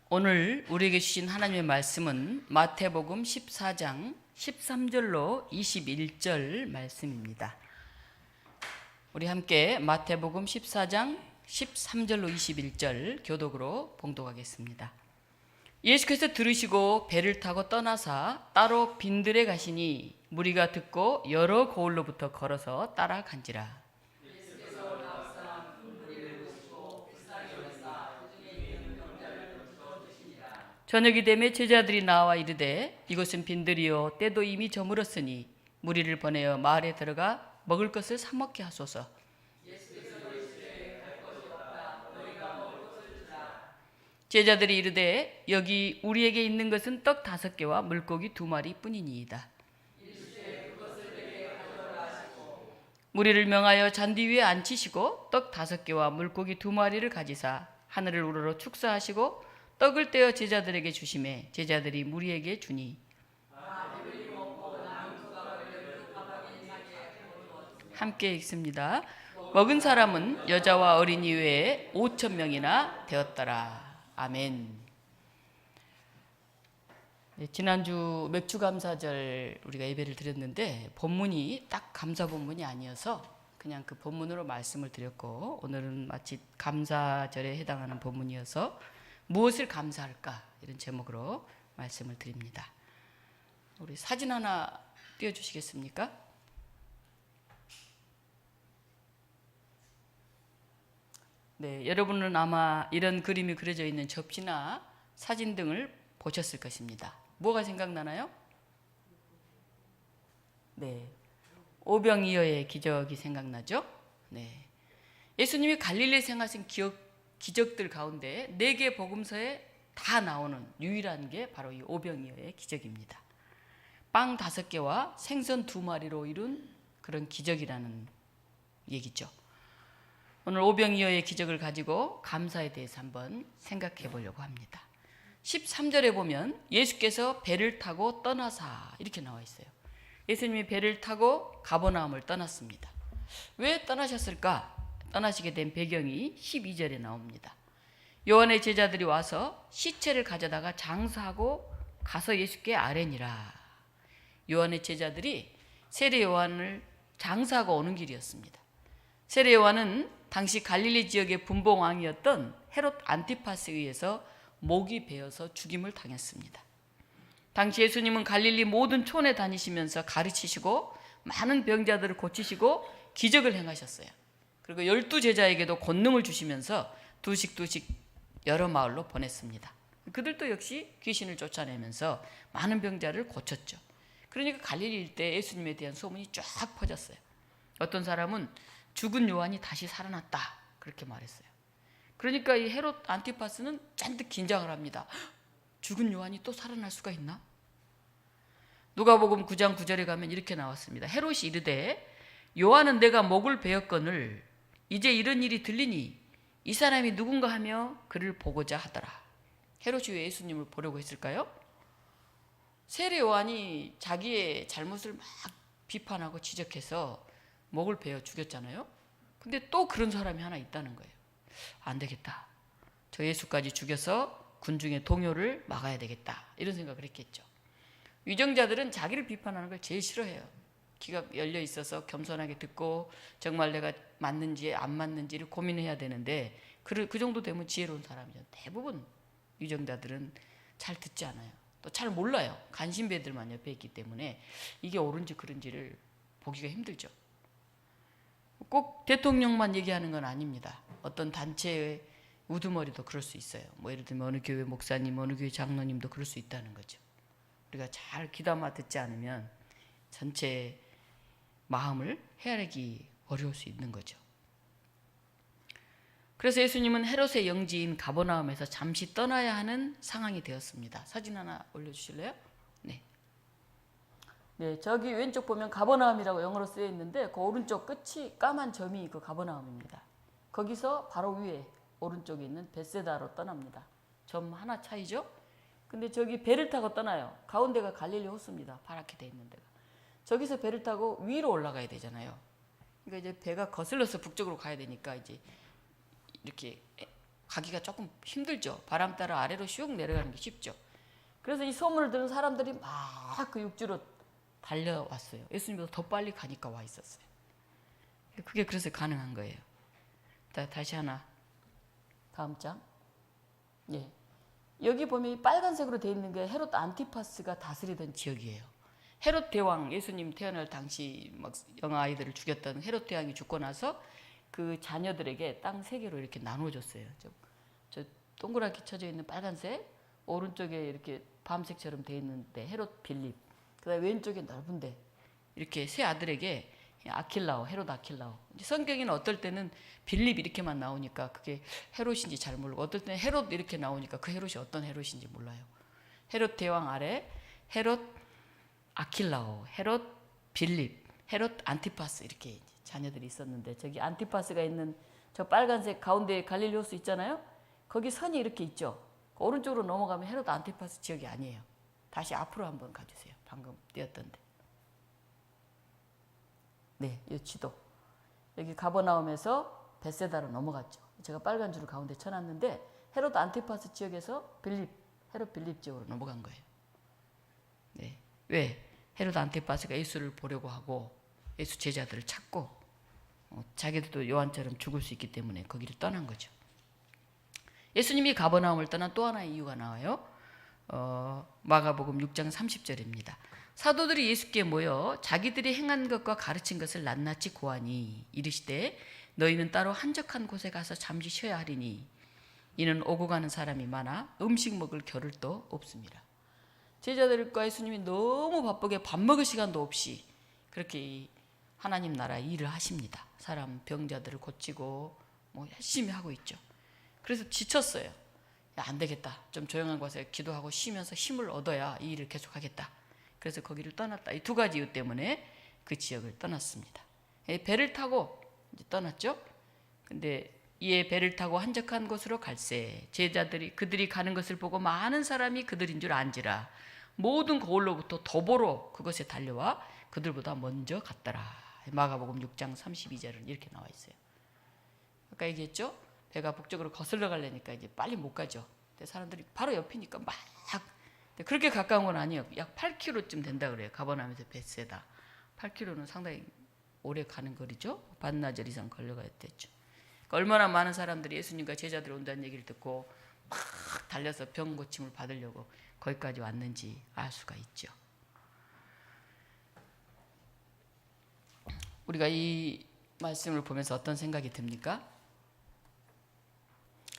오늘 우리에게 주신 하나님의 말씀은 마태복음 14장 13절로 21절 말씀입니다. 우리 함께 마태복음 14장 13절로 21절 교독으로 봉독하겠습니다. 예수께서 들으시고 배를 타고 떠나사 따로 빈들에 가시니 무리가 듣고 여러 고을로부터 걸어서 따라간지라. 저녁이 되매 제자들이 나와 이르되 이곳은 빈들이요 때도 이미 저물었으니 무리를 보내어 마을에 들어가 먹을 것을 사 먹게 하소서. 제자들이 이르되 여기 우리에게 있는 것은 떡 5개와 물고기 2마리 뿐이니이다. 무리를 명하여 잔디 위에 앉히시고 떡 5개와 물고기 2마리를 가지사 하늘을 우러러 축사하시고 떡을 떼어 제자들에게 주시매 제자들이 무리에게 주니 함께 읽습니다. 먹은 사람은 여자와 어린이 외에 5,000명이나 되었더라. 아멘. 지난주 맥주감사절 우리가 예배를 드렸는데 본문이 딱 감사 본문이 아니어서 그냥 그 본문으로 말씀을 드렸고, 오늘은 마치 감사절에 해당하는 본문이어서 무엇을 감사할까 이런 제목으로 말씀을 드립니다. 우리 사진 하나 띄워주시겠습니까? 네, 여러분은 아마 이런 그림이 그려져 있는 접시나 사진 등을 보셨을 것입니다. 뭐가 생각나나요? 네, 오병이어의 기적이 생각나죠? 네, 예수님이 갈릴리 생하신 기적들 가운데 4개 복음서에 다 나오는 유일한 게 바로 이 오병이어의 기적입니다. 빵 5개와 생선 2마리로 이룬 그런 기적이라는 얘기죠. 오늘 오병이어의 기적을 가지고 감사에 대해서 한번 생각해 보려고 합니다. 13절에 보면 예수께서 배를 타고 떠나사 이렇게 나와 있어요. 예수님이 배를 타고 가버나움을 떠났습니다. 왜 떠나셨을까? 떠나시게 된 배경이 12절에 나옵니다. 요한의 제자들이 와서 시체를 가져다가 장사하고 가서 예수께 아뢰니라. 요한의 제자들이 세례 요한을 장사하고 오는 길이었습니다. 세례 요한은 당시 갈릴리 지역의 분봉왕이었던 헤롯 안티파스에 의해서 목이 베어서 죽임을 당했습니다. 당시 예수님은 갈릴리 모든 촌에 다니시면서 가르치시고 많은 병자들을 고치시고 기적을 행하셨어요. 그리고 12제자에게도 권능을 주시면서 두씩 여러 마을로 보냈습니다. 그들도 역시 귀신을 쫓아내면서 많은 병자를 고쳤죠. 그러니까 갈릴리 일대에 예수님에 대한 소문이 쫙 퍼졌어요. 어떤 사람은 죽은 요한이 다시 살아났다 그렇게 말했어요. 그러니까 이 헤롯 안티파스는 잔뜩 긴장을 합니다. 죽은 요한이 또 살아날 수가 있나? 누가복음 9장 9절에 가면 이렇게 나왔습니다. 헤롯이 이르되 요한은 내가 목을 베었거늘 이제 이런 일이 들리니 이 사람이 누군가 하며 그를 보고자 하더라. 헤롯이 왜 예수님을 보려고 했을까요? 세례 요한이 자기의 잘못을 막 비판하고 지적해서 목을 베어 죽였잖아요. 근데 또 그런 사람이 하나 있다는 거예요. 안 되겠다. 저 예수까지 죽여서 군중의 동요를 막아야 되겠다. 이런 생각을 했겠죠. 위정자들은 자기를 비판하는 걸 제일 싫어해요. 귀가 열려 있어서 겸손하게 듣고 정말 내가 맞는지 안 맞는지를 고민해야 되는데 그 정도 되면 지혜로운 사람이죠. 대부분 위정자들은 잘 듣지 않아요. 또 잘 몰라요. 간신배들만 옆에 있기 때문에 이게 옳은지 그른지를 보기가 힘들죠. 꼭 대통령만 얘기하는 건 아닙니다. 어떤 단체의 우두머리도 그럴 수 있어요. 뭐 예를 들면 어느 교회 목사님, 어느 교회 장로님도 그럴 수 있다는 거죠. 우리가 잘 귀담아 듣지 않으면 전체 마음을 헤아리기 어려울 수 있는 거죠. 그래서 예수님은 헤롯의 영지인 가버나움에서 잠시 떠나야 하는 상황이 되었습니다. 사진 하나 올려주실래요? 네, 저기 왼쪽 보면 가버나움이라고 영어로 쓰여 있는데 그 오른쪽 끝이 까만 점이 그 가버나움입니다. 거기서 바로 위에 오른쪽에 있는 벳세다로 떠납니다. 점 하나 차이죠? 근데 저기 배를 타고 떠나요. 가운데가 갈릴리 호수입니다. 파랗게 돼 있는 데가. 저기서 배를 타고 위로 올라가야 되잖아요. 그러니까 이제 배가 거슬러서 북쪽으로 가야 되니까 이제 이렇게 가기가 조금 힘들죠. 바람 따라 아래로 슉 내려가는 게 쉽죠. 그래서 이 소문을 들은 사람들이 막 그 육지로 달려왔어요. 예수님보다 더 빨리 가니까 와 있었어요. 그게 그래서 가능한 거예요. 다시 하나, 다음 장. 예. 여기 보면 빨간색으로 되어 있는 게 헤롯 안티파스가 다스리던 지역이에요. 헤롯 대왕, 예수님 태어날 당시 막 영아 아이들을 죽였던 헤롯 대왕이 죽고 나서 그 자녀들에게 땅 3개로 이렇게 나눠줬어요. 저 동그랗게 쳐져 있는 빨간색, 오른쪽에 이렇게 밤색처럼 되어 있는데 헤롯 빌립, 그다음에 왼쪽에 넓은데 이렇게 세 아들에게 아킬라오, 헤롯 아킬라오. 성경에는 어떨 때는 빌립 이렇게만 나오니까 그게 헤롯인지 잘 모르고, 어떨 때는 헤롯 이렇게 나오니까 그 헤롯이 어떤 헤롯인지 몰라요. 헤롯 대왕 아래 헤롯 아킬라오, 헤롯 빌립, 헤롯 안티파스 이렇게 자녀들이 있었는데, 저기 안티파스가 있는 저 빨간색 가운데 갈릴리 호수 있잖아요. 거기 선이 이렇게 있죠. 오른쪽으로 넘어가면 헤롯 안티파스 지역이 아니에요. 다시 앞으로 한번 가주세요. 방금 띄었던데. 네, 이 지도. 여기 가버나움에서 벳세다로 넘어갔죠. 제가 빨간 줄을 가운데 쳐놨는데 헤롯 안티파스 지역에서 헤롯 빌립 지역으로 넘어간 거예요. 네, 왜? 헤롯 안티파스가 예수를 보려고 하고 예수 제자들을 찾고 자기들도 요한처럼 죽을 수 있기 때문에 거기를 떠난 거죠. 예수님이 가버나움을 떠난 또 하나의 이유가 나와요. 마가복음 6장 30절입니다. 사도들이 예수께 모여 자기들이 행한 것과 가르친 것을 낱낱이 고하니 이르시되 너희는 따로 한적한 곳에 가서 잠시 쉬어야 하리니 이는 오고 가는 사람이 많아 음식 먹을 겨를도 없습니다. 제자들과 예수님이 너무 바쁘게 밥 먹을 시간도 없이 그렇게 하나님 나라 일을 하십니다. 사람 병자들을 고치고 열심히 하고 있죠. 그래서 지쳤어요. 야, 안 되겠다. 좀 조용한 곳에 기도하고 쉬면서 힘을 얻어야 이 일을 계속하겠다. 그래서 거기를 떠났다. 이 2가지 이유 때문에 그 지역을 떠났습니다. 배를 타고 이제 떠났죠. 근데 이에 배를 타고 한적한 곳으로 갈새 제자들이 그들이 가는 것을 보고 많은 사람이 그들인 줄 안지라 모든 거울로부터 더보로 그것에 달려와 그들보다 먼저 갔더라. 마가복음 6장 32절은 이렇게 나와 있어요. 아까 얘기했죠? 배가 북쪽으로 거슬러 가려니까 이제 빨리 못 가죠. 근데 사람들이 바로 옆이니까 막 그렇게 가까운 건 아니에요. 약 8km쯤 된다 그래요. 가버나움에서 벳세다. 8km는 상당히 오래 가는 거리죠. 반나절 이상 걸려가야 됐죠. 그러니까 얼마나 많은 사람들이 예수님과 제자들 온다는 얘기를 듣고 막 달려서 병 고침을 받으려고 거기까지 왔는지 알 수가 있죠. 우리가 이 말씀을 보면서 어떤 생각이 듭니까?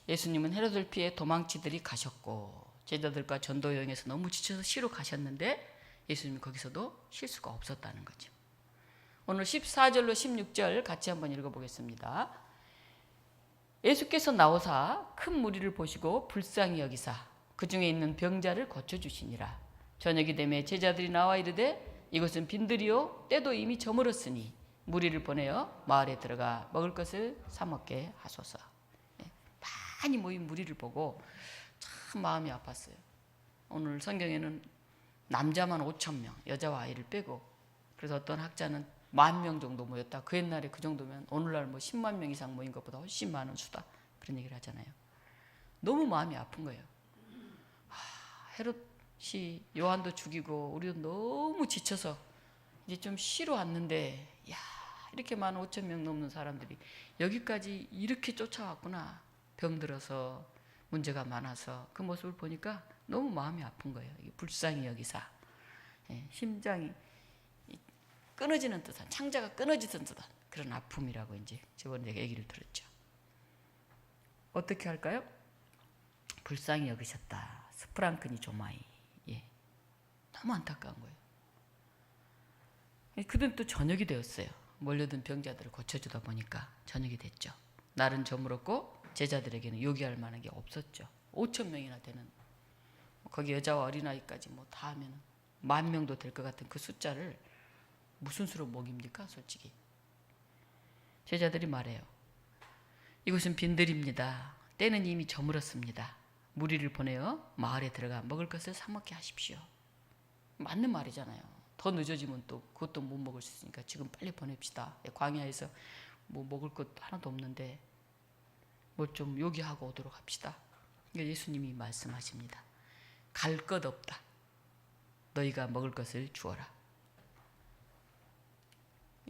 예수님은 헤롯을 피해 도망치들이 가셨고 제자들과 전도 여행에서 너무 지쳐서 쉬러 가셨는데 예수님이 거기서도 쉴 수가 없었다는 거죠. 오늘 14절로 16절 같이 한번 읽어보겠습니다. 예수께서 나오사 큰 무리를 보시고 불쌍히 여기사 그 중에 있는 병자를 고쳐주시니라. 저녁이 되매 제자들이 나와 이르되 이것은 빈들이요 때도 이미 저물었으니 무리를 보내어 마을에 들어가 먹을 것을 사 먹게 하소서. 많이 모인 무리를 보고 참 마음이 아팠어요. 오늘 성경에는 남자만 5,000명, 여자와 아이를 빼고, 그래서 어떤 학자는 10,000명 정도 모였다. 그 옛날에 그 정도면 오늘날 10만 명 이상 모인 것보다 훨씬 많은 수다. 그런 얘기를 하잖아요. 너무 마음이 아픈 거예요. 헤롯이 요한도 죽이고 우리도 너무 지쳐서 이제 좀 쉬러 왔는데, 야, 이렇게 많은 5,000명 넘는 사람들이 여기까지 이렇게 쫓아왔구나. 병들어서 문제가 많아서 그 모습을 보니까 너무 마음이 아픈 거예요. 불쌍히 여기사. 심장이 끊어지는 듯한, 창자가 끊어지는 듯한 그런 아픔이라고 이제 저번에 얘기를 들었죠. 어떻게 할까요? 불쌍히 여기셨다. 스프랑크니 조마이. 너무 안타까운 거예요. 그들은 또 저녁이 되었어요. 몰려든 병자들을 고쳐주다 보니까 저녁이 됐죠. 날은 저물었고 제자들에게는 요기할 만한 게 없었죠. 5,000명이나 되는, 거기 여자와 어린아이까지 다 하면 10,000명도 될 것 같은 그 숫자를 무슨 수로 먹입니까? 솔직히. 제자들이 말해요. 이곳은 빈들입니다. 때는 이미 저물었습니다. 무리를 보내어 마을에 들어가 먹을 것을 사 먹게 하십시오. 맞는 말이잖아요. 더 늦어지면 또 그것도 못 먹을 수 있으니까 지금 빨리 보냅시다. 광야에서 먹을 것 하나도 없는데 뭘 좀 요기하고 오도록 합시다. 예수님이 말씀하십니다. 갈 것 없다. 너희가 먹을 것을 주어라.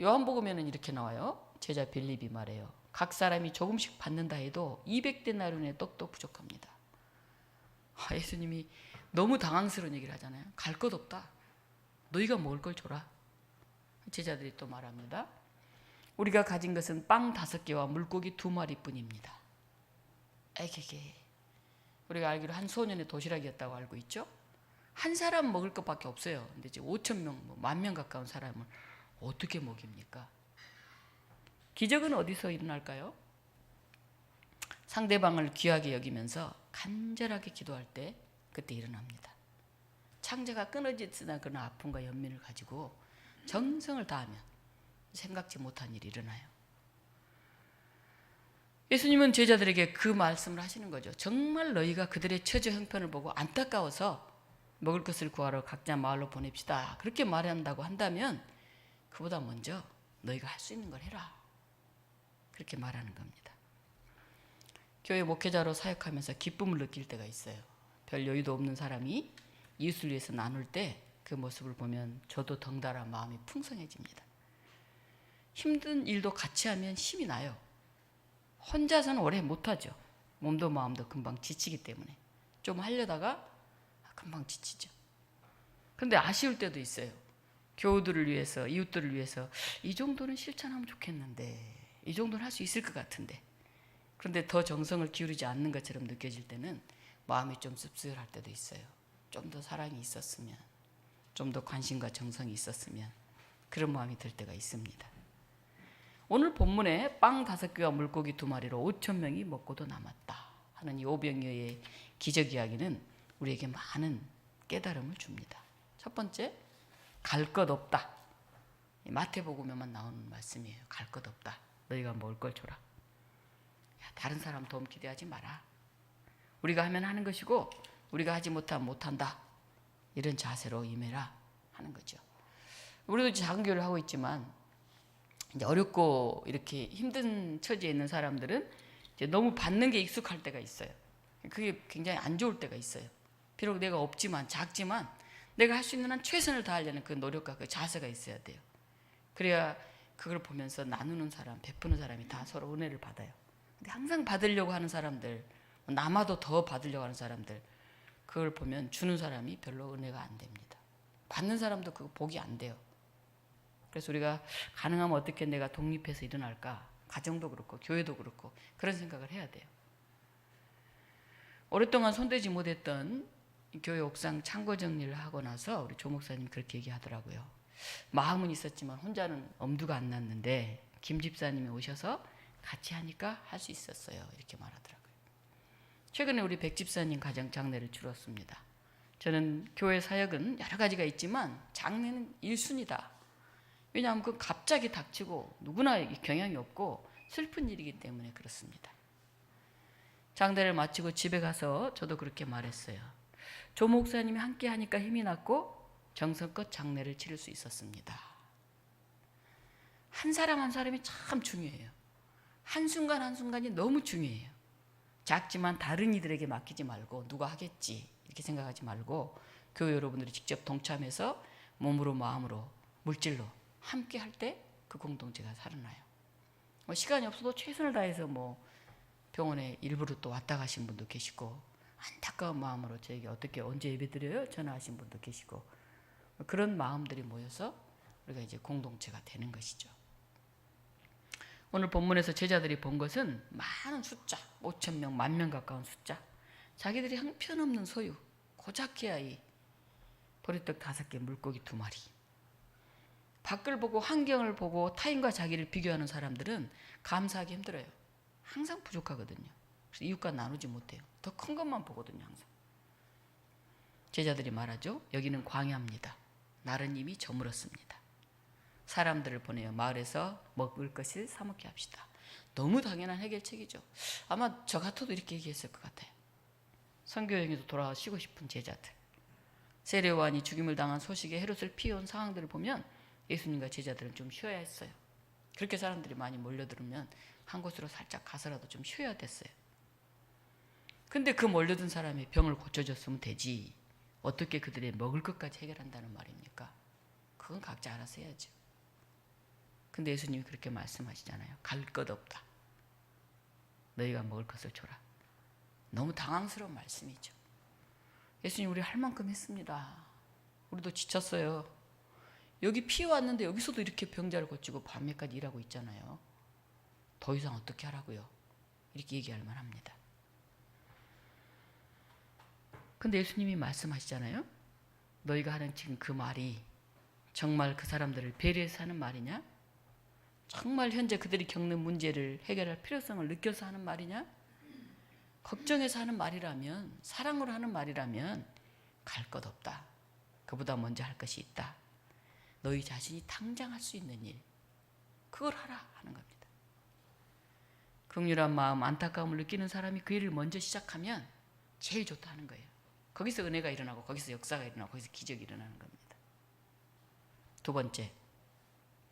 요한복음에는 이렇게 나와요. 제자 빌립이 말해요. 각 사람이 조금씩 받는다 해도 200데나리온의 떡도 부족합니다. 예수님이 너무 당황스러운 얘기를 하잖아요. 갈 것 없다. 너희가 먹을 걸 줘라. 제자들이 또 말합니다. 우리가 가진 것은 빵 5개와 물고기 2마리뿐입니다. 에게게. 우리가 알기로 한 소년의 도시락이었다고 알고 있죠. 한 사람 먹을 것밖에 없어요. 근데 지금 5,000명, 10,000명 가까운 사람을 어떻게 먹입니까? 기적은 어디서 일어날까요? 상대방을 귀하게 여기면서 간절하게 기도할 때 그때 일어납니다. 창자가 끊어지듯한 그런 아픔과 연민을 가지고 정성을 다하면 생각지 못한 일이 일어나요. 예수님은 제자들에게 그 말씀을 하시는 거죠. 정말 너희가 그들의 처지 형편을 보고 안타까워서 먹을 것을 구하러 각자 마을로 보냅시다. 그렇게 말한다고 한다면 그보다 먼저 너희가 할 수 있는 걸 해라. 그렇게 말하는 겁니다. 교회 목회자로 사역하면서 기쁨을 느낄 때가 있어요. 별 여유도 없는 사람이 이웃을 위해서 나눌 때 그 모습을 보면 저도 덩달아 마음이 풍성해집니다. 힘든 일도 같이 하면 힘이 나요. 혼자서는 오래 못하죠. 몸도 마음도 금방 지치기 때문에. 좀 하려다가 금방 지치죠. 그런데 아쉬울 때도 있어요. 교우들을 위해서, 이웃들을 위해서 이 정도는 실천하면 좋겠는데, 이 정도는 할 수 있을 것 같은데, 그런데 더 정성을 기울이지 않는 것처럼 느껴질 때는 마음이 좀 씁쓸할 때도 있어요. 좀 더 사랑이 있었으면, 좀 더 관심과 정성이 있었으면, 그런 마음이 들 때가 있습니다. 오늘 본문에 빵 5개와 물고기 2마리로 5,000명이 먹고도 남았다 하는 이 오병이어의 기적 이야기는 우리에게 많은 깨달음을 줍니다. 첫 번째, 갈 것 없다. 마태복음에만 나오는 말씀이에요. 갈 것 없다. 너희가 먹을 걸 줘라. 다른 사람 도움 기대하지 마라. 우리가 하면 하는 것이고 우리가 하지 못하면 못한다. 이런 자세로 임해라 하는 거죠. 우리도 작은 교회를 하고 있지만 이제 어렵고 이렇게 힘든 처지에 있는 사람들은 이제 너무 받는 게 익숙할 때가 있어요. 그게 굉장히 안 좋을 때가 있어요. 비록 내가 없지만 작지만 내가 할 수 있는 한 최선을 다하려는 그 노력과 그 자세가 있어야 돼요. 그래야 그걸 보면서 나누는 사람, 베푸는 사람이 다 서로 은혜를 받아요. 근데 항상 받으려고 하는 사람들, 남아도 더 받으려고 하는 사람들, 그걸 보면 주는 사람이 별로 은혜가 안 됩니다. 받는 사람도 그거 복이 안 돼요. 그래서 우리가 가능하면 어떻게 내가 독립해서 일어날까? 가정도 그렇고 교회도 그렇고 그런 생각을 해야 돼요. 오랫동안 손대지 못했던 교회 옥상 창고 정리를 하고 나서 우리 조 목사님 그렇게 얘기하더라고요. 마음은 있었지만 혼자는 엄두가 안 났는데 김 집사님이 오셔서 같이 하니까 할 수 있었어요. 이렇게 말하더라고요. 최근에 우리 백 집사님 가정 장례를 치렀습니다. 저는 교회 사역은 여러 가지가 있지만 장례는 1순위다. 왜냐하면 그 갑자기 닥치고 누구나 경향이 없고 슬픈 일이기 때문에 그렇습니다. 장례를 마치고 집에 가서 저도 그렇게 말했어요. 조 목사님이 함께 하니까 힘이 났고 정성껏 장례를 치를 수 있었습니다. 한 사람 한 사람이 참 중요해요. 한순간 한순간이 너무 중요해요. 작지만 다른 이들에게 맡기지 말고 누가 하겠지 이렇게 생각하지 말고 교회 여러분들이 직접 동참해서 몸으로 마음으로 물질로 함께 할 때 그 공동체가 살아나요. 시간이 없어도 최선을 다해서 병원에 일부러 또 왔다 가신 분도 계시고 안타까운 마음으로 저에게 어떻게 언제 예배드려요? 전화하신 분도 계시고 그런 마음들이 모여서 우리가 이제 공동체가 되는 것이죠. 오늘 본문에서 제자들이 본 것은 많은 숫자, 5,000명, 10,000명 가까운 숫자, 자기들이 형편없는 소유, 고작해야 이 보리떡 5개, 물고기 2마리. 밖을 보고 환경을 보고 타인과 자기를 비교하는 사람들은 감사하기 힘들어요. 항상 부족하거든요. 그래서 이웃과 나누지 못해요. 더 큰 것만 보거든요. 항상. 제자들이 말하죠. 여기는 광야입니다. 날은 이미 저물었습니다. 사람들을 보내어 마을에서 먹을 것을 사 먹게 합시다. 너무 당연한 해결책이죠. 아마 저 같아도 이렇게 얘기했을 것 같아요. 선교여행에서 돌아와 쉬고 싶은 제자들. 세례요한이 죽임을 당한 소식에 헤롯을 피해온 상황들을 보면 예수님과 제자들은 좀 쉬어야 했어요. 그렇게 사람들이 많이 몰려들으면 한 곳으로 살짝 가서라도 좀 쉬어야 됐어요. 근데 그 몰려든 사람의 병을 고쳐줬으면 되지. 어떻게 그들의 먹을 것까지 해결한다는 말입니까? 그건 각자 알아서 해야죠. 근데 예수님이 그렇게 말씀하시잖아요. 갈 것 없다. 너희가 먹을 것을 줘라. 너무 당황스러운 말씀이죠. 예수님 우리 할 만큼 했습니다. 우리도 지쳤어요. 여기 피해 왔는데 여기서도 이렇게 병자를 고치고 밤에까지 일하고 있잖아요. 더 이상 어떻게 하라고요? 이렇게 얘기할 만합니다. 근데 예수님이 말씀하시잖아요. 너희가 하는 지금 그 말이 정말 그 사람들을 배려해서 하는 말이냐? 정말 현재 그들이 겪는 문제를 해결할 필요성을 느껴서 하는 말이냐? 걱정해서 하는 말이라면, 사랑으로 하는 말이라면 갈 것 없다. 그보다 먼저 할 것이 있다. 너희 자신이 당장 할 수 있는 일, 그걸 하라 하는 겁니다. 긍휼한 마음, 안타까움을 느끼는 사람이 그 일을 먼저 시작하면 제일 좋다 하는 거예요. 거기서 은혜가 일어나고 거기서 역사가 일어나고 거기서 기적이 일어나는 겁니다. 두 번째,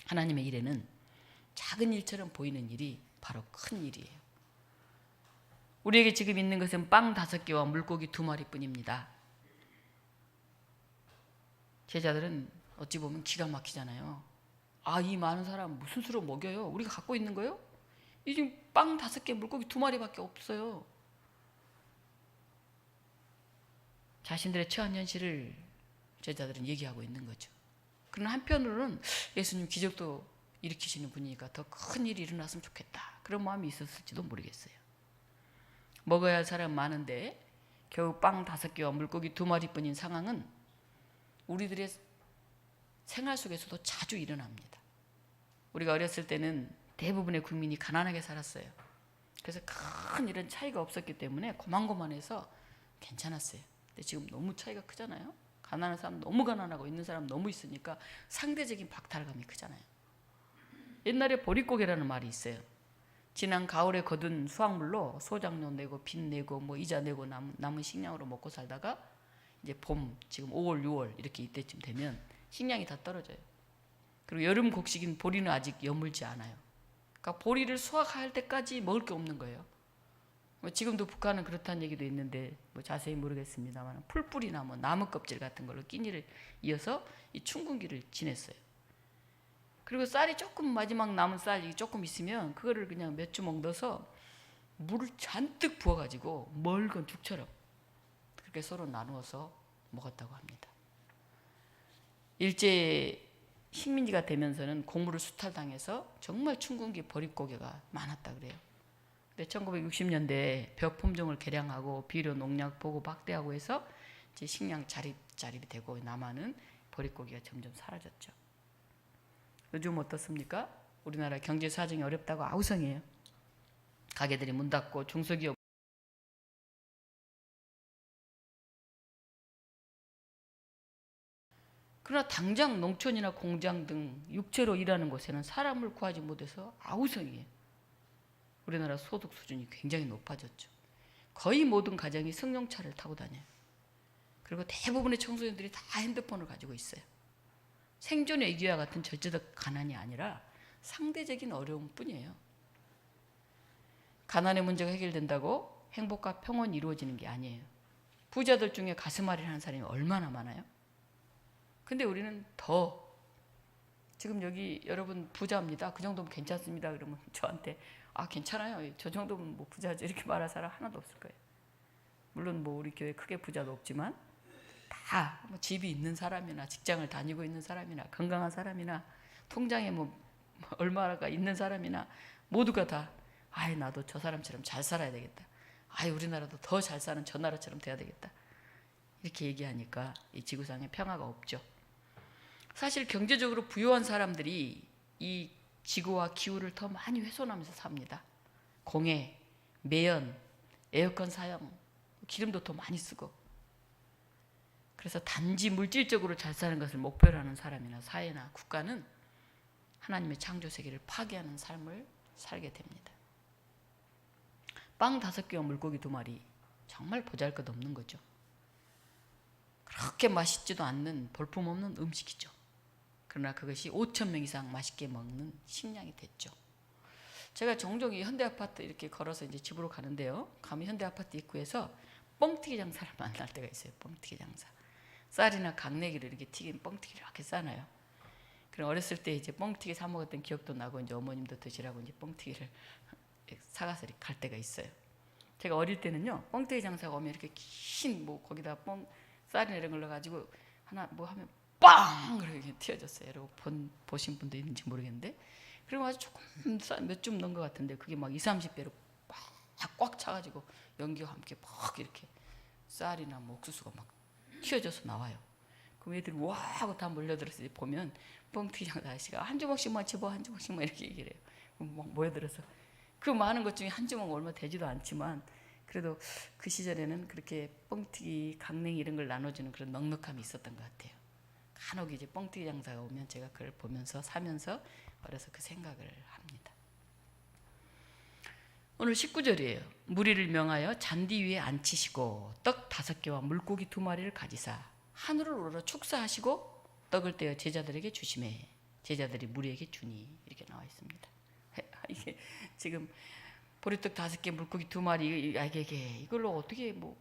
하나님의 일에는 작은 일처럼 보이는 일이 바로 큰 일이에요. 우리에게 지금 있는 것은 빵 5개와 물고기 2마리뿐입니다. 제자들은 어찌 보면 기가 막히잖아요. 아, 이 많은 사람 무슨 수로 먹여요? 우리가 갖고 있는 거요? 이 지금 빵 5개, 물고기 2마리밖에 없어요. 자신들의 처한 현실을 제자들은 얘기하고 있는 거죠. 그러나 한편으로는 예수님 기적도 일으키시는 분이니까 더 큰 일이 일어났으면 좋겠다. 그런 마음이 있었을지도 모르겠어요. 먹어야 할 사람 많은데 겨우 빵 5개와 물고기 2마리뿐인 상황은 우리들의 생활 속에서도 자주 일어납니다. 우리가 어렸을 때는 대부분의 국민이 가난하게 살았어요. 그래서 큰 이런 차이가 없었기 때문에 고만고만해서 괜찮았어요. 근데 지금 너무 차이가 크잖아요. 가난한 사람 너무 가난하고 있는 사람 너무 있으니까 상대적인 박탈감이 크잖아요. 옛날에 보릿고개라는 말이 있어요. 지난 가을에 거둔 수확물로 소작료 내고 빚 내고 뭐 이자 내고 남은 식량으로 먹고 살다가 이제 봄, 지금 5월, 6월 이렇게 이때쯤 되면 식량이 다 떨어져요. 그리고 여름 곡식인 보리는 아직 여물지 않아요. 그러니까 보리를 수확할 때까지 먹을 게 없는 거예요. 지금도 북한은 그렇다는 얘기도 있는데 뭐 자세히 모르겠습니다만 풀뿌리나 뭐 나무 껍질 같은 걸로 끼니를 이어서 이 춘궁기를 지냈어요. 그리고 쌀이 조금 마지막 남은 쌀이 조금 있으면 그거를 그냥 몇 주먹 넣어서 물을 잔뜩 부어가지고 멀건 죽처럼 그렇게 서로 나누어서 먹었다고 합니다. 일제 식민지가 되면서는 곡물을 수탈당해서 정말 춘궁기 보릿고개가 많았다 그래요. 근데 1960년대에 벽 품종을 개량하고 비료, 농약 보급 확대하고 해서 이제 식량 자립이 되고 남한은 보릿고기가 점점 사라졌죠. 요즘 어떻습니까? 우리나라 경제 사정이 어렵다고 아우성이에요. 가게들이 문 닫고 중소기업 그러나 당장 농촌이나 공장 등 육체로 일하는 곳에는 사람을 구하지 못해서 아우성이에요. 우리나라 소득 수준이 굉장히 높아졌죠. 거의 모든 가정이 승용차를 타고 다녀요. 그리고 대부분의 청소년들이 다 핸드폰을 가지고 있어요. 생존의 위기와 같은 절대적 가난이 아니라 상대적인 어려움 뿐이에요. 가난의 문제가 해결된다고 행복과 평온이 이루어지는 게 아니에요. 부자들 중에 가슴앓이를 하는 사람이 얼마나 많아요? 근데 우리는 더 지금 여기 여러분 부자입니다. 그 정도면 괜찮습니다. 그러면 저한테 아 괜찮아요. 저 정도면 뭐 부자죠. 이렇게 말할 사람 하나도 없을 거예요. 물론 뭐 우리 교회 크게 부자도 없지만 다 뭐 집이 있는 사람이나 직장을 다니고 있는 사람이나 건강한 사람이나 통장에 뭐 얼마가 있는 사람이나 모두가 다 아이 나도 저 사람처럼 잘 살아야 되겠다. 아이 우리나라도 더 잘 사는 저 나라처럼 돼야 되겠다. 이렇게 얘기하니까 이 지구상에 평화가 없죠. 사실 경제적으로 부유한 사람들이 이 지구와 기후를 더 많이 훼손하면서 삽니다. 공해, 매연, 에어컨 사용, 기름도 더 많이 쓰고. 그래서 단지 물질적으로 잘 사는 것을 목표로 하는 사람이나 사회나 국가는 하나님의 창조 세계를 파괴하는 삶을 살게 됩니다. 빵 5개와 물고기 2마리 정말 보잘것없는 거죠. 그렇게 맛있지도 않는 볼품없는 음식이죠. 그러나 그것이 5,000명 이상 맛있게 먹는 식량이 됐죠. 제가 종종 이 현대 아파트 이렇게 걸어서 이제 집으로 가는데요. 가면 현대 아파트 입구에서 뻥튀기 장사를 만날 때가 있어요. 뻥튀기 장사. 쌀이나 강내기를 이렇게 튀긴 뻥튀기를 이렇게 싸놔요. 그럼 어렸을 때 이제 뻥튀기 사 먹었던 기억도 나고 이제 어머님도 드시라고 이제 뻥튀기를 사가서 이렇게 갈 때가 있어요. 제가 어릴 때는요, 뻥튀기 장사가 오면 이렇게 긴 뭐 거기다 쌀이나 이런 걸 넣어가지고 하나 뭐 하면 빵! 그렇게 튀어졌어요. 여러분 보신 분도 있는지 모르겠는데, 그리고 아주 조금 몇 줌 넣은 것 같은데 그게 막 20, 30배로 꽉 차가지고 연기와 함께 막 이렇게 쌀이나 뭐 옥수수가 막 튀어져서 나와요. 그럼 애들이 와 하고 다 몰려들어서 보면 뻥튀기 장사 아저씨가 한 주먹씩만 집어, 한 주먹씩만 이렇게 얘기를 해요. 그럼 막 모여들어서 그 많은 것 중에 한 주먹 얼마 되지도 않지만 그래도 그 시절에는 그렇게 뻥튀기, 강냉이 이런 걸 나눠주는 그런 넉넉함이 있었던 것 같아요. 간혹 이제 뻥튀기 장사가 오면 제가 그걸 보면서 사면서 어려서 그 생각을 합니다. 오늘 19절이에요. 무리를 명하여 잔디 위에 앉히시고 떡 5개와 물고기 2마리를 가지사 하늘을 우러러 축사하시고 떡을 떼어 제자들에게 주시매 제자들이 무리에게 주니, 이렇게 나와 있습니다. 이게 지금 보리떡 5개, 물고기 2마리, 이걸로 어떻게 뭐,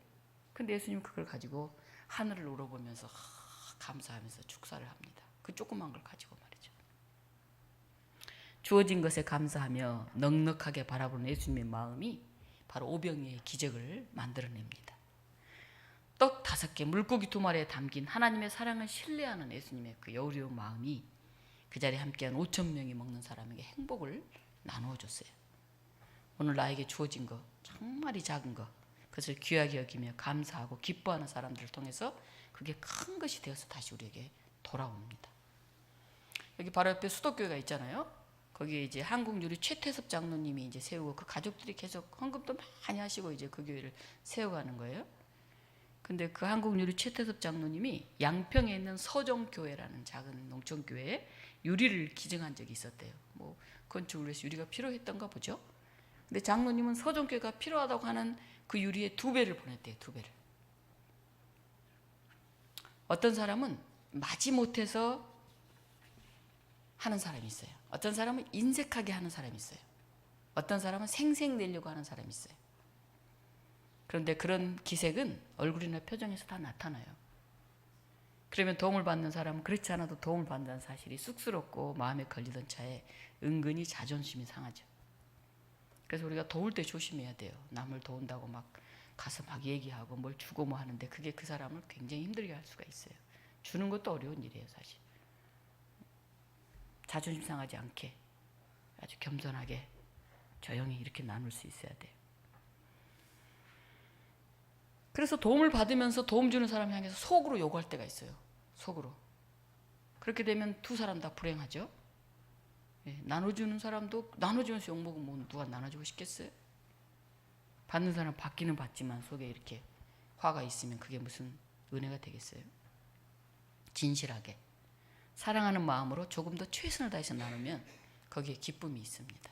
근데 예수님 그걸 가지고 하늘을 우러보면서 감사하면서 축사를 합니다. 그 조그만 걸 가지고 말이죠. 주어진 것에 감사하며 넉넉하게 바라보는 예수님의 마음이 바로 오병이의 기적을 만들어냅니다. 떡 5개, 물고기 2마리에 담긴 하나님의 사랑을 신뢰하는 예수님의 그 여우리운 마음이 그 자리에 함께한 5,000명이 먹는 사람에게 행복을 나누어 줬어요. 오늘 나에게 주어진 거, 정말이 작은 거, 그것을 귀하게 여기며 감사하고 기뻐하는 사람들을 통해서 그게 큰 것이 되어서 다시 우리에게 돌아옵니다. 여기 바로 옆에 수도교회가 있잖아요. 거기에 이제 한국유리 최태섭 장로님이 이제 세우고 그 가족들이 계속 헌금도 많이 하시고 이제 그 교회를 세워가는 거예요. 근데 그 한국유리 최태섭 장로님이 양평에 있는 서정교회라는 작은 농촌교회에 유리를 기증한 적이 있었대요. 뭐 건축을 위해서 유리가 필요했던가 보죠. 근데 장로님은 서정교회가 필요하다고 하는 그 유리의 2배를 보냈대요. 2배를. 어떤 사람은 마지못해서 하는 사람이 있어요. 어떤 사람은 인색하게 하는 사람이 있어요. 어떤 사람은 생색내려고 하는 사람이 있어요. 그런데 그런 기색은 얼굴이나 표정에서 다 나타나요. 그러면 도움을 받는 사람은 그렇지 않아도 도움을 받는다는 사실이 쑥스럽고 마음에 걸리던 차에 은근히 자존심이 상하죠. 그래서 우리가 도울 때 조심해야 돼요. 남을 도운다고 막 가서 막 얘기하고 뭘 주고 뭐 하는데 그게 그 사람을 굉장히 힘들게 할 수가 있어요. 주는 것도 어려운 일이에요, 사실. 자존심 상하지 않게 아주 겸손하게 조용히 이렇게 나눌 수 있어야 돼요. 그래서 도움을 받으면서 도움 주는 사람 향해서 속으로 요구할 때가 있어요. 속으로. 그렇게 되면 두 사람 다 불행하죠. 예, 나눠주는 사람도 나눠주면서 욕먹으면 뭐 누가 나눠주고 싶겠어요? 받는 사람 받기는 받지만 속에 이렇게 화가 있으면 그게 무슨 은혜가 되겠어요? 진실하게 사랑하는 마음으로 조금 더 최선을 다해서 나누면 거기에 기쁨이 있습니다.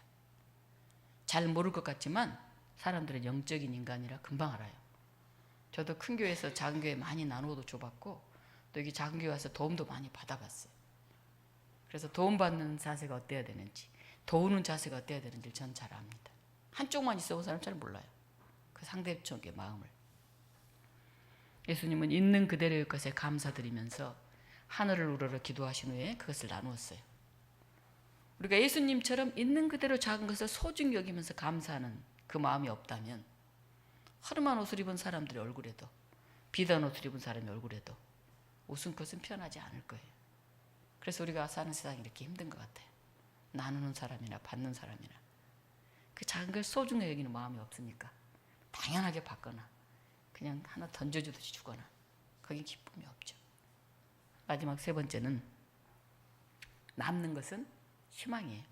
잘 모를 것 같지만 사람들은 영적인 인간이라 금방 알아요. 저도 큰 교회에서 작은 교회 많이 나누어도 줘봤고 또 여기 작은 교회 와서 도움도 많이 받아봤어요. 그래서 도움받는 자세가 어때야 되는지, 도우는 자세가 어때야 되는지 전 잘 압니다. 한쪽만 있어본 사람 잘 몰라요. 그 상대쪽의 마음을. 예수님은 있는 그대로의 것에 감사드리면서 하늘을 우러러 기도하신 후에 그것을 나누었어요. 우리가 예수님처럼 있는 그대로 작은 것을 소중히 여기면서 감사하는 그 마음이 없다면 허름한 옷을 입은 사람들의 얼굴에도, 비단 옷을 입은 사람의 얼굴에도 웃음꽃은 피어나지 않을 거예요. 그래서 우리가 사는 세상이 이렇게 힘든 것 같아요. 나누는 사람이나 받는 사람이나 그 작은 걸 소중히 여기는 마음이 없으니까 당연하게 받거나 그냥 하나 던져주듯이 주거나 거긴 기쁨이 없죠. 마지막 3번째는 남는 것은 희망이에요.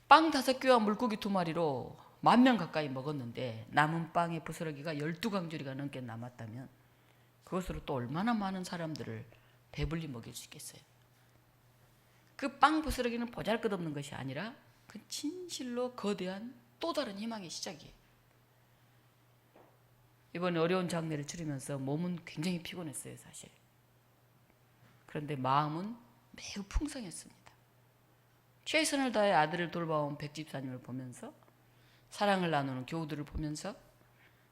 빵 5개와 물고기 2마리로 10,000명 가까이 먹었는데 남은 빵의 부스러기가 12강조리가 넘게 남았다면 그것으로 또 얼마나 많은 사람들을 배불리 먹일 수 있겠어요. 그 빵 부스러기는 보잘것없는 것이 아니라 그 진실로 거대한 또 다른 희망의 시작이에요. 이번에 어려운 장례를 치르면서 몸은 굉장히 피곤했어요, 사실. 그런데 마음은 매우 풍성했습니다. 최선을 다해 아들을 돌봐온 백집사님을 보면서, 사랑을 나누는 교우들을 보면서,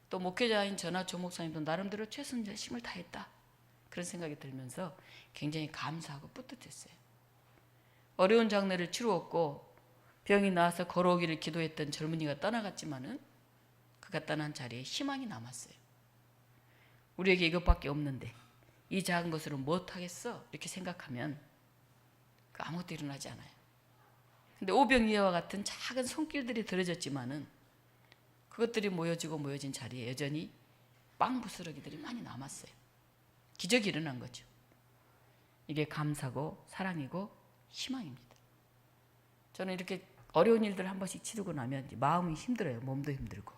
또 목회자인 저나 조 목사님도 나름대로 최선의 힘을 다했다, 그런 생각이 들면서 굉장히 감사하고 뿌듯했어요. 어려운 장례를 치루었고 병이 나아서 걸어오기를 기도했던 젊은이가 떠나갔지만은 그가 떠난 자리에 희망이 남았어요. 우리에게 이것밖에 없는데 이 작은 것으로 무엇하겠어? 이렇게 생각하면 아무것도 일어나지 않아요. 근데 오병이어와 같은 작은 손길들이 들어졌지만은 그것들이 모여진 자리에 여전히 빵 부스러기들이 많이 남았어요. 기적이 일어난 거죠. 이게 감사고 사랑이고 희망입니다. 저는 이렇게 어려운 일들 한 번씩 치르고 나면 마음이 힘들어요. 몸도 힘들고.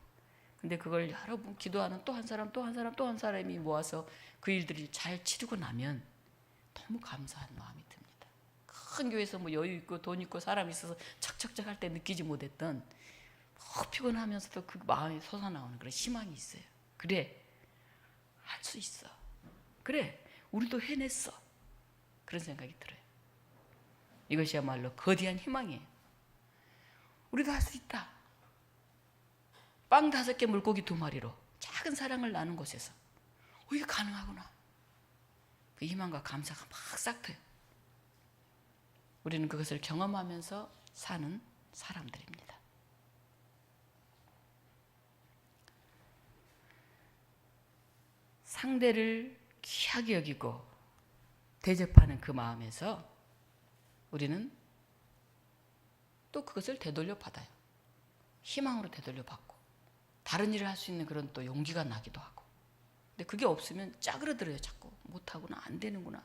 근데 그걸 여러 번 기도하는 또 한 사람 또 한 사람 또 한 사람이 모아서 그 일들이 잘 치르고 나면 너무 감사한 마음이 듭니다. 큰 교회에서 뭐 여유 있고 돈 있고 사람 있어서 척척척 할 때 느끼지 못했던 피곤하면서도 그 마음이 솟아나오는 그런 희망이 있어요. 그래, 할 수 있어. 그래, 우리도 해냈어. 그런 생각이 들어요. 이것이야말로 거대한 희망이에요. 우리도 할 수 있다. 빵 5개 물고기 2마리로 작은 사랑을 나눈 곳에서 이게 가능하구나. 그 희망과 감사가 막 싹트요. 우리는 그것을 경험하면서 사는 사람들입니다. 상대를 귀하게 여기고 대접하는 그 마음에서 우리는 또 그것을 되돌려 받아요. 희망으로 되돌려 받고 다른 일을 할 수 있는 그런 또 용기가 나기도 하고. 근데 그게 없으면 짜그러들어요. 자꾸 못하구나, 안 되는구나.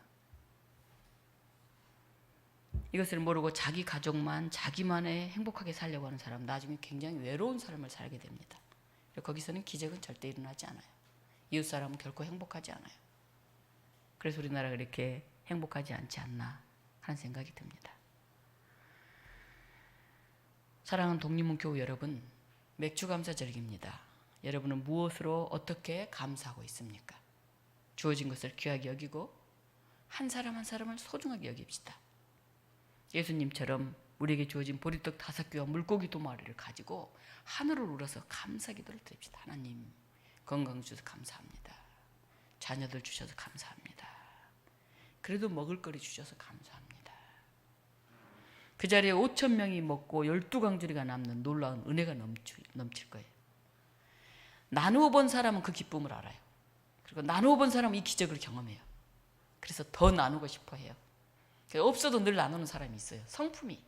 이것을 모르고 자기 가족만, 자기만의 행복하게 살려고 하는 사람, 나중에 굉장히 외로운 삶을 살게 됩니다. 거기서는 기적은 절대 일어나지 않아요. 이웃 사람은 결코 행복하지 않아요. 그래서 우리나라가 이렇게 행복하지 않지 않나 하는 생각이 듭니다. 사랑하는 독립문교우 여러분, 맥주감사절기입니다. 여러분은 무엇으로 어떻게 감사하고 있습니까? 주어진 것을 귀하게 여기고 한 사람 한 사람을 소중하게 여깁시다. 예수님처럼 우리에게 주어진 보리떡 5개와 물고기 2마리를 가지고 하늘을 울어서 감사기도를 드립시다. 하나님, 건강 주셔서 감사합니다. 자녀들 주셔서 감사합니다. 그래도 먹을 거리 주셔서 감사합니다. 그 자리에 5,000명이 먹고 12강줄이가 남는 놀라운 은혜가 넘칠 거예요. 나누어 본 사람은 그 기쁨을 알아요. 그리고 나누어 본 사람은 이 기적을 경험해요. 그래서 더 나누고 싶어 해요. 없어도 늘 나누는 사람이 있어요. 성품이.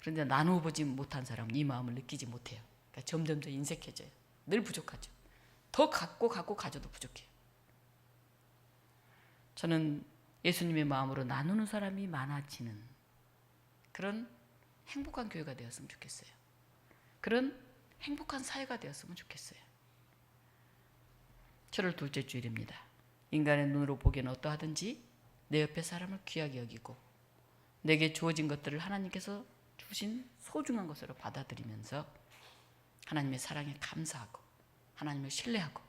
그런데 나누어 보지 못한 사람은 이 마음을 느끼지 못해요. 그러니까 점점 더 인색해져요. 늘 부족하죠. 더 갖고 가져도 부족해요. 저는 예수님의 마음으로 나누는 사람이 많아지는 그런 행복한 교회가 되었으면 좋겠어요. 그런 행복한 사회가 되었으면 좋겠어요. 7월 둘째 주일입니다. 인간의 눈으로 보기에는 어떠하든지 내 옆에 사람을 귀하게 여기고 내게 주어진 것들을 하나님께서 주신 소중한 것으로 받아들이면서 하나님의 사랑에 감사하고 하나님을 신뢰하고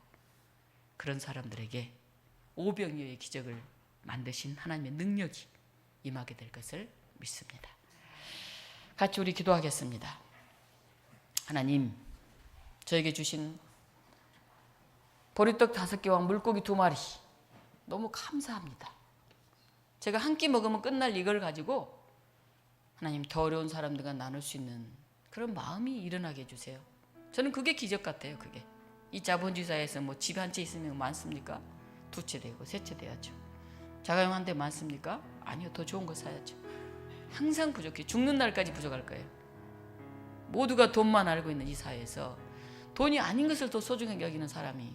그런 사람들에게 오병이어의 기적을 만드신 하나님의 능력이 임하게 될 것을 믿습니다. 같이 우리 기도하겠습니다. 하나님, 저에게 주신 보리떡 5개와 물고기 2마리 너무 감사합니다. 제가 한 끼 먹으면 끝날 이걸 가지고 하나님 더 어려운 사람들과 나눌 수 있는 그런 마음이 일어나게 해주세요. 저는 그게 기적 같아요. 그게 이 자본주의 사회에서 뭐 집 한 채 있으면 많습니까? 2채 되고 3채 돼야죠. 자가용 한 대 많습니까? 아니요, 더 좋은 거 사야죠. 항상 부족해. 죽는 날까지 부족할 거예요. 모두가 돈만 알고 있는 이 사회에서 돈이 아닌 것을 더 소중하게 여기는 사람이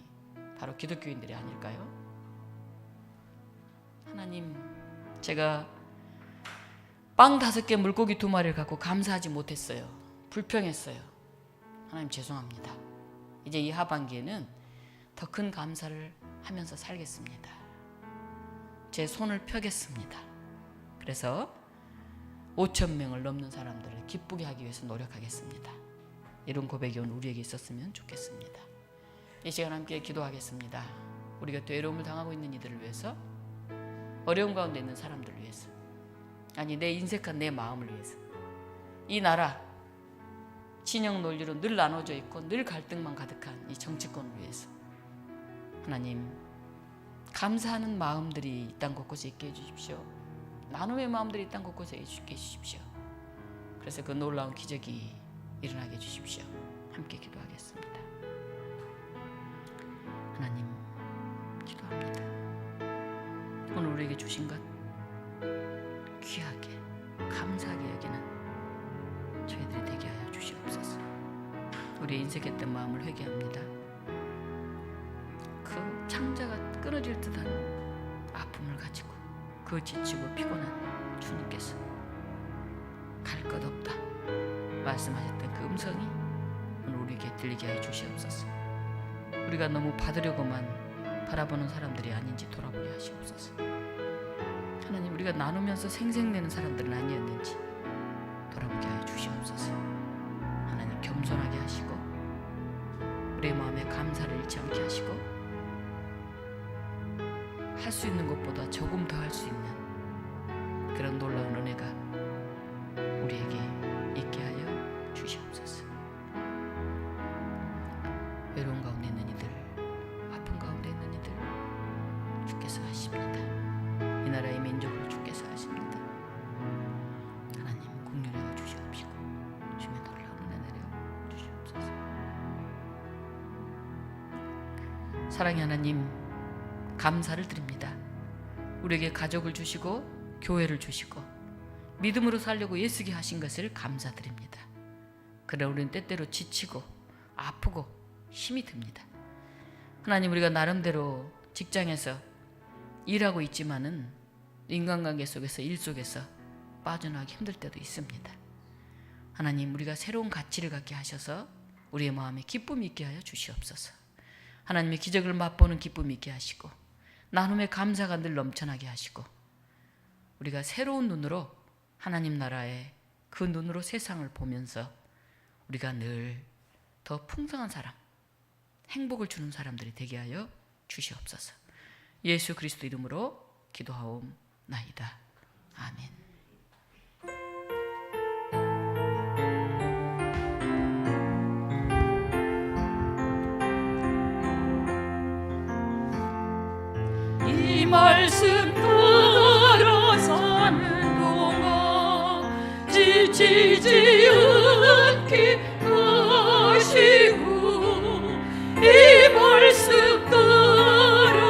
바로 기독교인들이 아닐까요? 하나님, 제가 빵 5개 물고기 2마리를 갖고 감사하지 못했어요. 불평했어요. 하나님 죄송합니다. 이제 이 하반기에는 더 큰 감사를 하면서 살겠습니다. 제 손을 펴겠습니다. 그래서 5,000명을 넘는 사람들을 기쁘게 하기 위해서 노력하겠습니다. 이런 고백이 오늘 우리에게 있었으면 좋겠습니다. 이 시간 함께 기도하겠습니다. 우리가 또 외로움을 당하고 있는 이들을 위해서, 어려움 가운데 있는 사람들을 위해서, 아니 내 인색한 내 마음을 위해서. 이 나라 진영 논리로 늘 나눠져 있고 늘 갈등만 가득한 이 정치권을 위해서 하나님 감사하는 마음들이 이 땅 곳곳에 있게 해주십시오. 나눔의 마음들이 이 땅 곳곳에 있게 해주십시오. 그래서 그 놀라운 기적이 일어나게 해주십시오. 함께 기도하겠습니다. 하나님 기도합니다. 오늘 우리에게 주신 것 귀하게 감사하게 여기는 저희들이 되게 하여 주시옵소서. 우리의 인색했던 마음을 회개합니다. 그 창자가 끊어질 듯한 아픔을 가지고 그 지치고 피곤한 주님께서 갈 것 없다 말씀하셨던 그 음성이 오늘 우리에게 들리게 하여 주시옵소서. 우리가 너무 받으려고만 바라보는 사람들이 아닌지 돌아보게 하시옵소서. 하나님 우리가 나누면서 생색내는 사람들은 아니었는지 돌아보게 하여 주시옵소서. 하나님 겸손하게 하시고 우리의 마음에 감사를 잃지 않게 하시고 할 수 있는 것보다 조금 더 할 수 있는 그런 놀라운 은혜가 우리에게 있게 하여 주시옵소서. 외로운 가운데 있는 이들, 아픈 가운데 있는 이들 주께서 하십니다. 이 나라의 민족을 주께서 하십니다. 하나님 긍휼하여 주시옵시고 주의 놀라운 은혜 내려 주시옵소서. 사랑의 하나님 감사를 드립니다. 우리에게 가족을 주시고 교회를 주시고 믿음으로 살려고 애쓰게 하신 것을 감사드립니다. 그러나 우리는 때때로 지치고 아프고 힘이 듭니다. 하나님 우리가 나름대로 직장에서 일하고 있지만은 인간관계 속에서 일 속에서 빠져나가기 힘들 때도 있습니다. 하나님 우리가 새로운 가치를 갖게 하셔서 우리의 마음에 기쁨이 있게 하여 주시옵소서. 하나님의 기적을 맛보는 기쁨이 있게 하시고 나눔의 감사가 늘 넘쳐나게 하시고 우리가 새로운 눈으로 하나님 나라의 그 눈으로 세상을 보면서 우리가 늘 더 풍성한 사람, 행복을 주는 사람들이 되게 하여 주시옵소서. 예수 그리스도 이름으로 기도하옵나이다. 아멘. 이 말씀 따라 사는 동안 지치지 않게